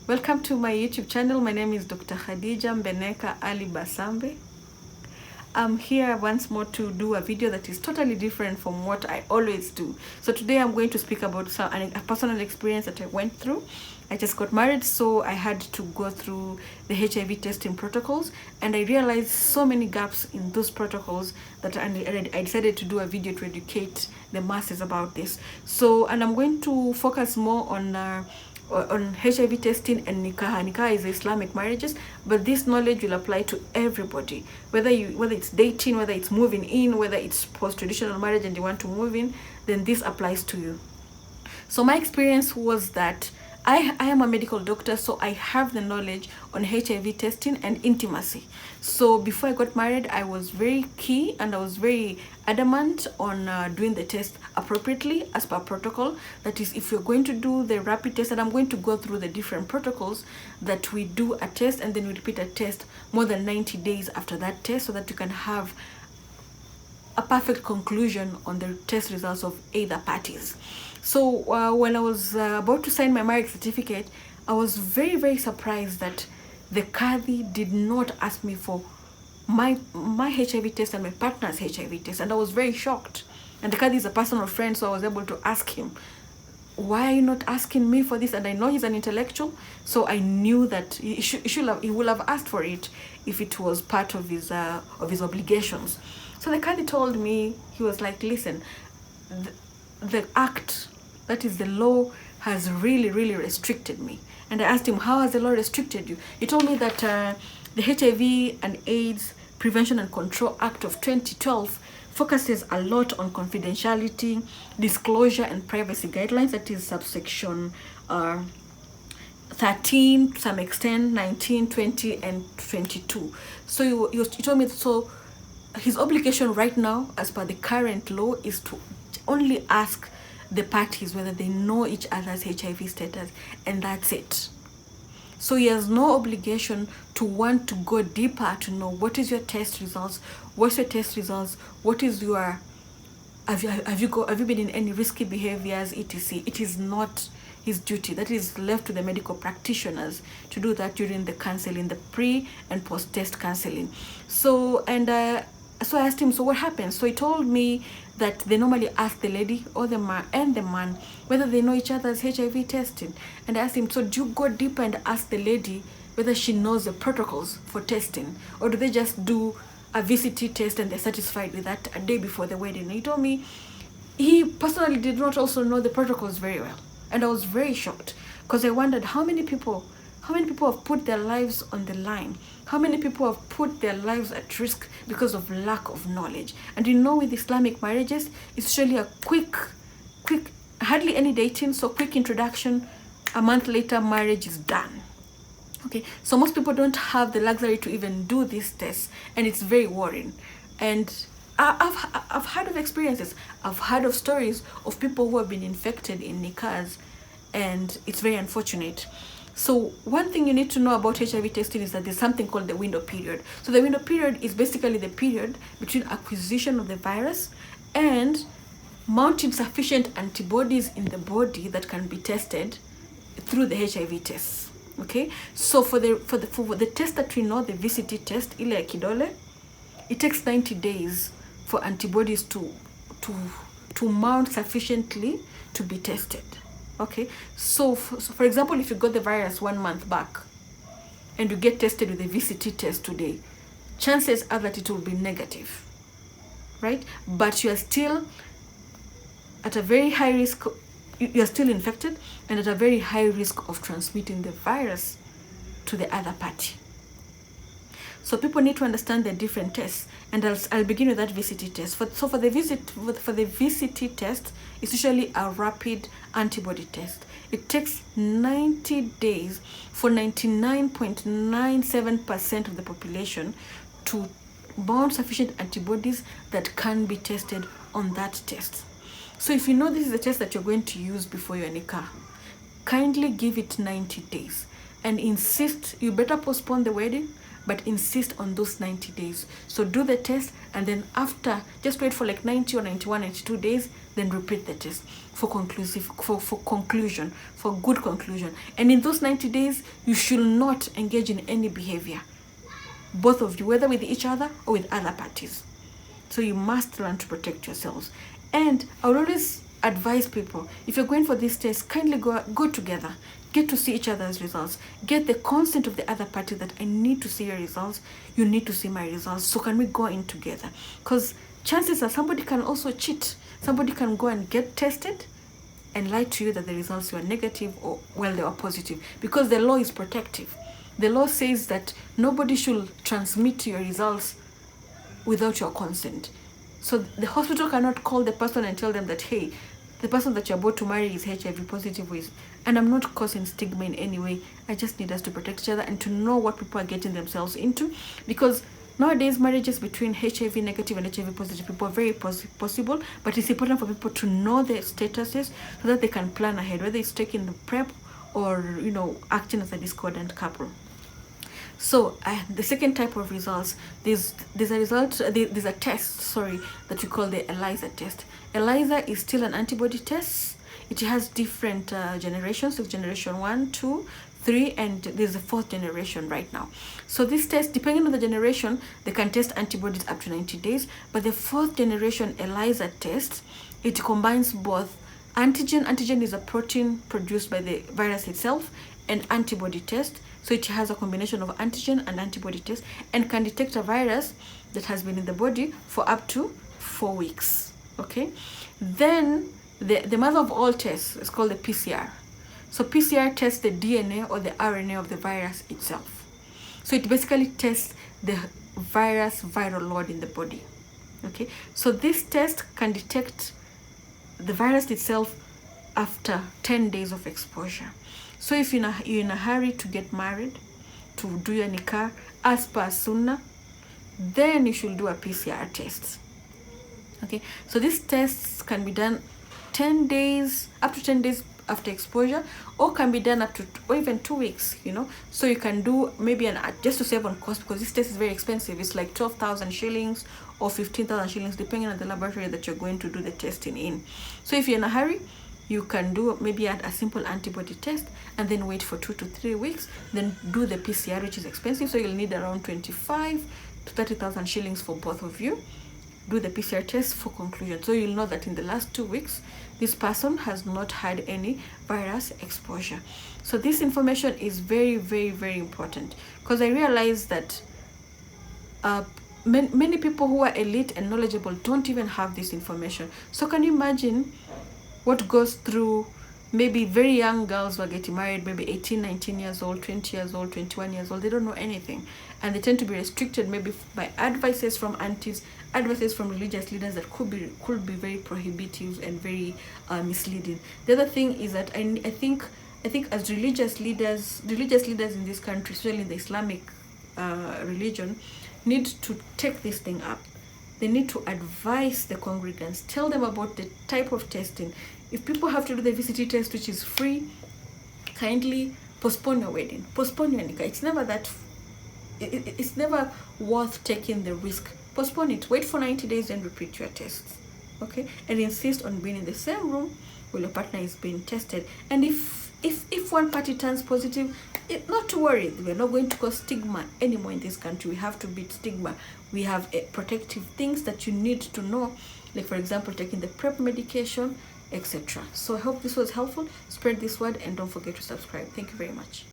Welcome to my YouTube channel. My name is Dr. Khadija Mbeneka Ali Basambe. I'm here once more to do a video that is totally different from what I always do. So today I'm going to speak about a personal experience that I went through. I just got married, so I had to go through the HIV testing protocols, and I realized so many gaps in those protocols that I decided to do a video to educate the masses about this. So, and I'm going to focus more on HIV testing and Nikkah. Nikkah is Islamic marriages, but this knowledge will apply to everybody, whether it's dating, whether it's moving in, whether it's post-traditional marriage and you want to move in, then this applies to you. So my experience was that I am a medical doctor, so I have the knowledge on HIV testing and intimacy. So before I got married, I was very key and I was very adamant on doing the test appropriately as per protocol. That is, if you're going to do the rapid test, and I'm going to go through the different protocols that we do a test and then we repeat a test more than 90 days after that test, so that you can have a perfect conclusion on the test results of either parties. So when I was about to sign my marriage certificate, I was very, very surprised that the Qadi did not ask me for my HIV test and my partner's HIV test, and I was very shocked. And the Qadi is a personal friend, so I was able to ask him, why are you not asking me for this? And I know he's an intellectual, so I knew that he would have asked for it if it was part of his obligations. So the Qadi told me, he was like, listen, the act, that is the law, has really, really restricted me. And I asked him, how has the law restricted you? He told me that the HIV and AIDS Prevention and Control Act of 2012 focuses a lot on confidentiality, disclosure, and privacy guidelines. That is subsection 13, to some extent, 19, 20, and 22. So he told me, so his obligation right now, as per the current law, is to only ask the parties whether they know each other's HIV status, and that's it. So he has no obligation to want to go deeper to know what is your test results, what's your test results, what is your, have you been in any risky behaviors, etc. It is not his duty. That is left to the medical practitioners to do that during the counseling, the pre and post test counseling. So so I asked him, so what happens? So he told me that they normally ask the lady or the man whether they know each other's HIV testing. And I asked him, so do you go deeper and ask the lady whether she knows the protocols for testing, or do they just do a VCT test and they're satisfied with that a day before the wedding? And he told me he personally did not also know the protocols very well. And I was very shocked, because I wondered how many people have put their lives on the line. How many people have put their lives at risk because of lack of knowledge? And you know, with Islamic marriages, it's usually a quick, hardly any dating, so quick introduction, a month later, marriage is done. Okay, so most people don't have the luxury to even do these tests, and it's very worrying. And I've heard of experiences, I've heard of stories of people who have been infected in Nikkahs, and it's very unfortunate. So one thing you need to know about HIV testing is that there's something called the window period. So the window period is basically the period between acquisition of the virus and mounting sufficient antibodies in the body that can be tested through the HIV tests. Okay, so for the test that we know, the VCT test, ile ya kidole, it takes 90 days for antibodies to mount sufficiently to be tested. Okay, so for example, if you got the virus 1 month back and you get tested with a VCT test today, chances are that it will be negative, right? But you are still at a very high risk, you are still infected and at a very high risk of transmitting the virus to the other party. So people need to understand the different tests, and I'll begin with that VCT test. For the VCT test, it's usually a rapid antibody test. It takes 90 days for 99.97% of the population to mount sufficient antibodies that can be tested on that test. So if you know this is the test that you're going to use before your Nikkah, kindly give it 90 days and insist. You better postpone the wedding but insist on those 90 days. So do the test, and then after, just wait for like 90 or 91, 92 days, then repeat the test for conclusion, for good conclusion. And in those 90 days, you should not engage in any behavior, both of you, whether with each other or with other parties. So you must learn to protect yourselves. And I would always advise people, if you're going for this test, kindly go together. Get to see each other's results. Get the consent of the other party that I need to see your results. You need to see my results. So can we go in together? Because chances are somebody can also cheat. Somebody can go and get tested and lie to you that the results were negative, or, well, they were positive. Because the law is protective. The law says that nobody should transmit your results without your consent. So the hospital cannot call the person and tell them that, hey, the person that you're about to marry is HIV positive with. And I'm not causing stigma in any way. I just need us to protect each other and to know what people are getting themselves into. Because nowadays, marriages between HIV negative and HIV positive people are very possible. But it's important for people to know their statuses so that they can plan ahead, whether it's taking the PrEP or, you know, acting as a discordant couple. So the second type of results, there's a test, that we call the ELISA test. ELISA is still an antibody test. It has different generations. So generation 1, 2, 3, and there's a 4th generation right now. So this test, depending on the generation, they can test antibodies up to 90 days. But the 4th generation ELISA test, it combines both antigen. Antigen is a protein produced by the virus itself, and antibody test. So it has a combination of antigen and antibody test, and can detect a virus that has been in the body for up to 4 weeks. Okay. Then the mother of all tests is called the PCR. So PCR tests the DNA or the RNA of the virus itself. So it basically tests the virus viral load in the body. Okay. So this test can detect the virus itself after 10 days of exposure. So if you're in a hurry to get married, to do your Nikkah as per Sunnah, then you should do a PCR test. Okay, so these tests can be done 10 days, up to 10 days after exposure, or can be done up to, or even 2 weeks, you know. So you can do maybe just to save on cost, because this test is very expensive. It's like 12,000 shillings or 15,000 shillings, depending on the laboratory that you're going to do the testing in. So if you're in a hurry, you can do maybe a simple antibody test and then wait for 2 to 3 weeks, then do the PCR, which is expensive. So you'll need around 25 to 30,000 shillings for both of you. Do the PCR test for conclusion. So you'll know that in the last 2 weeks, this person has not had any virus exposure. So this information is very, very, very important, because I realize that many people who are elite and knowledgeable don't even have this information. So can you imagine what goes through maybe very young girls who are getting married, maybe 18, 19 years old, 20 years old, 21 years old. They don't know anything. And they tend to be restricted maybe by advices from aunties, advices from religious leaders that could be very prohibitive and very misleading. The other thing is that I think as religious leaders in this country, especially in the Islamic religion, need to take this thing up. They need to advise the congregants, tell them about the type of testing. If people have to do the VCT test, which is free, kindly postpone your wedding, postpone your Nikkah. It's never worth taking the risk. Postpone it. Wait for 90 days and repeat your tests. Okay? And insist on being in the same room where your partner is being tested. And if one party turns positive, not to worry. We're not going to cause stigma anymore in this country. We have to beat stigma. We have protective things that you need to know, like, for example, taking the PrEP medication, etc. So I hope this was helpful. Spread this word and don't forget to subscribe. Thank you very much.